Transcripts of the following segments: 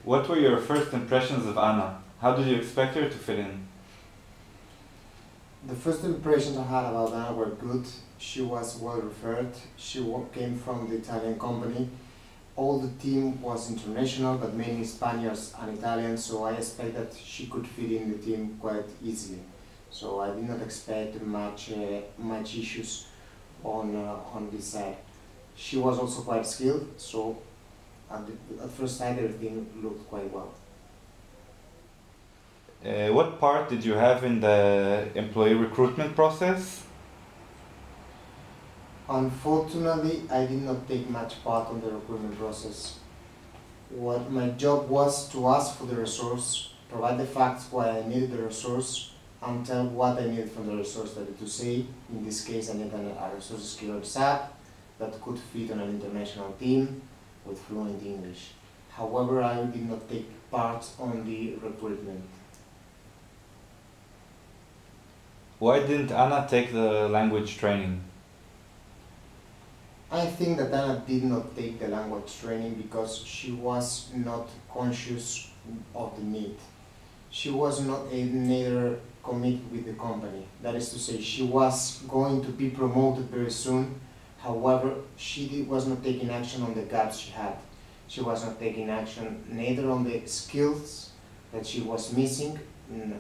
What were your first impressions of Anna? How did you expect her to fit in? The first impressions I had about Anna were good. She was well referred. She came from the Italian company. All the team was international, but mainly Spaniards and Italians, so I expect that she could fit in the team quite easily. So I did not expect much issues on this side. She was also quite skilled, so at first sight everything looked quite well. What part did you have in the employee recruitment process? Unfortunately, I did not take much part on the recruitment process. What my job was to ask for the resource, provide the facts why I needed the resource, and tell what I needed from the resource. That is to say, in this case, I needed a resource skilled SAP that could fit on an international team with fluent English. However, I did not take part on the recruitment. Why didn't Anna take the language training? I think that Anna did not take the language training because she was not conscious of the need. She was not neither committed with the company. That is to say, she was going to be promoted very soon. However, she was not taking action on the gaps she had. She was not taking action neither on the skills that she was missing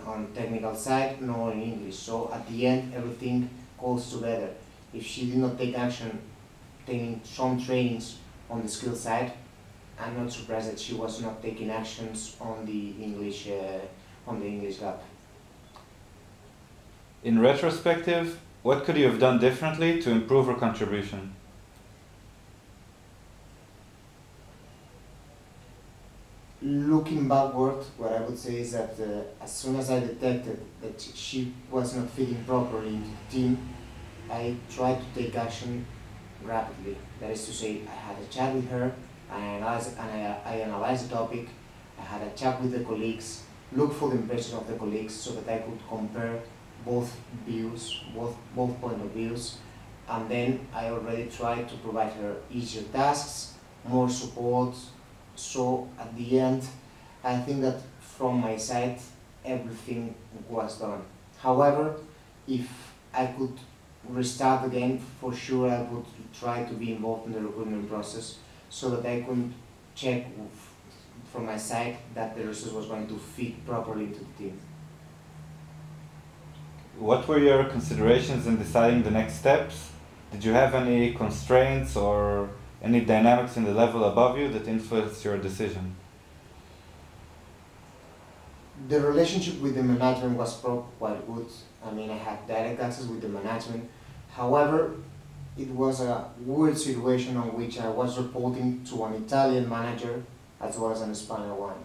on technical side nor in English. So at the end, everything goes together. If she did not take action, taking some trainings on the skill side, I'm not surprised that she was not taking actions on the English gap. In retrospective, what could you have done differently to improve her contribution? Looking backward, what I would say is that as soon as I detected that she was not fitting properly into the team, I tried to take action rapidly. That is to say, I had a chat with her, I analyzed the topic, I had a chat with the colleagues, looked for the impression of the colleagues so that I could compare both views, both point of views, and then I already tried to provide her easier tasks, more support. So at the end, I think that from my side, everything was done. However, if I could restart again, for sure I would try to be involved in the recruitment process so that I could check from my side that the resource was going to fit properly into the team. What were your considerations in deciding the next steps? Did you have any constraints or any dynamics in the level above you that influenced your decision? The relationship with the management was quite good. I mean, I had direct access with the management. However, it was a weird situation on which I was reporting to an Italian manager as well as an Spanish one.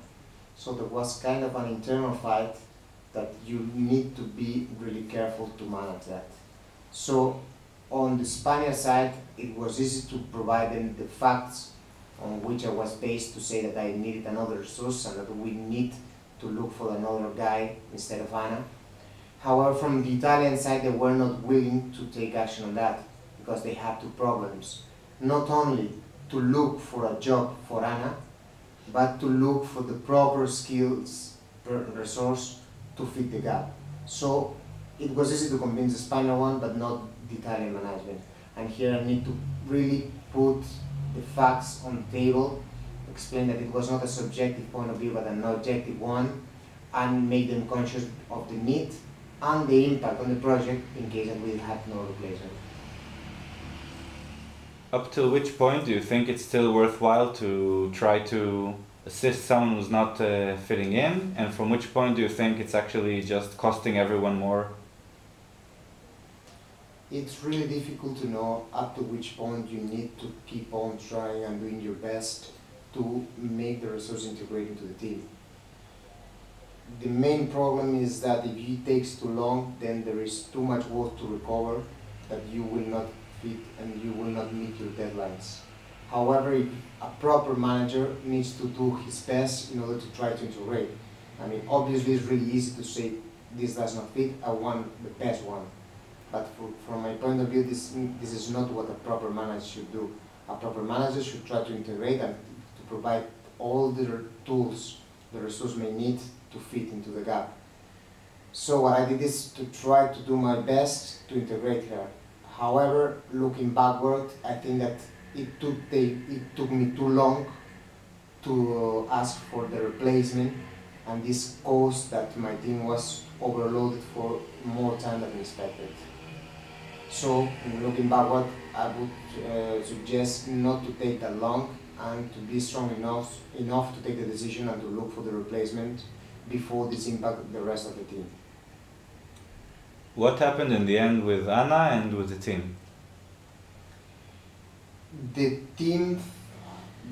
So there was kind of an internal fight that you need to be really careful to manage that. So on the Spanish side, it was easy to provide them the facts on which I was based to say that I needed another resource and that we need to look for another guy instead of Anna. However, from the Italian side, they were not willing to take action on that because they had two problems. Not only to look for a job for Anna, but to look for the proper skills per resource to fit the gap. So it was easy to convince the Spanish one, but not the Italian management. And here I need to really put the facts on the table, explain that it was not a subjective point of view, but an objective one, and make them conscious of the need and the impact on the project in case that we had no replacement. Up till which point do you think it's still worthwhile to try to assist someone who's not fitting in, and from which point do you think it's actually just costing everyone more? It's really difficult to know up to which point you need to keep on trying and doing your best to make the resource integrate into the team. The main problem is that if it takes too long, then there is too much work to recover that you will not fit and you will not meet your deadlines. However, if a proper manager needs to do his best in order to try to integrate. I mean, obviously it's really easy to say this does not fit, I want the best one. But from my point of view, this is not what a proper manager should do. A proper manager should try to integrate and to provide all the tools the resource may need to fit into the gap. So what I did is to try to do my best to integrate her. However, looking backward, I think that it took me too long to ask for the replacement, and this caused that my team was overloaded for more time than expected. So, looking backward, I would suggest not to take that long and to be strong enough to take the decision and to look for the replacement before this impacts the rest of the team. What happened in the end with Anna and with the team? The team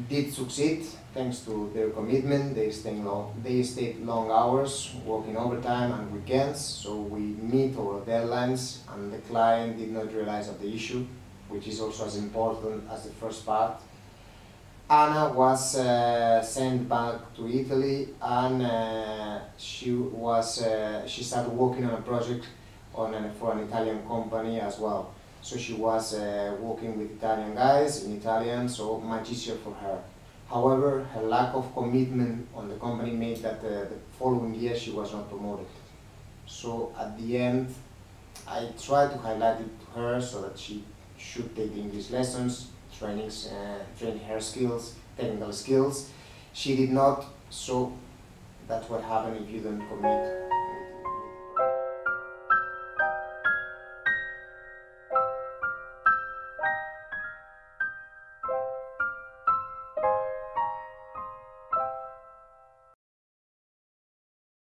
did succeed thanks to their commitment. They stayed long hours, working overtime and weekends, so we meet our deadlines, and the client did not realize of the issue, which is also as important as the first part. Anna was sent back to Italy, and she started working on a project for an Italian company as well. So she was working with Italian guys in Italian, so much easier for her. However, her lack of commitment on the company made that the following year she was not promoted. So at the end, I tried to highlight it to her so that she should take English lessons, train her skills, technical skills. She did not, so that's what happened if you don't commit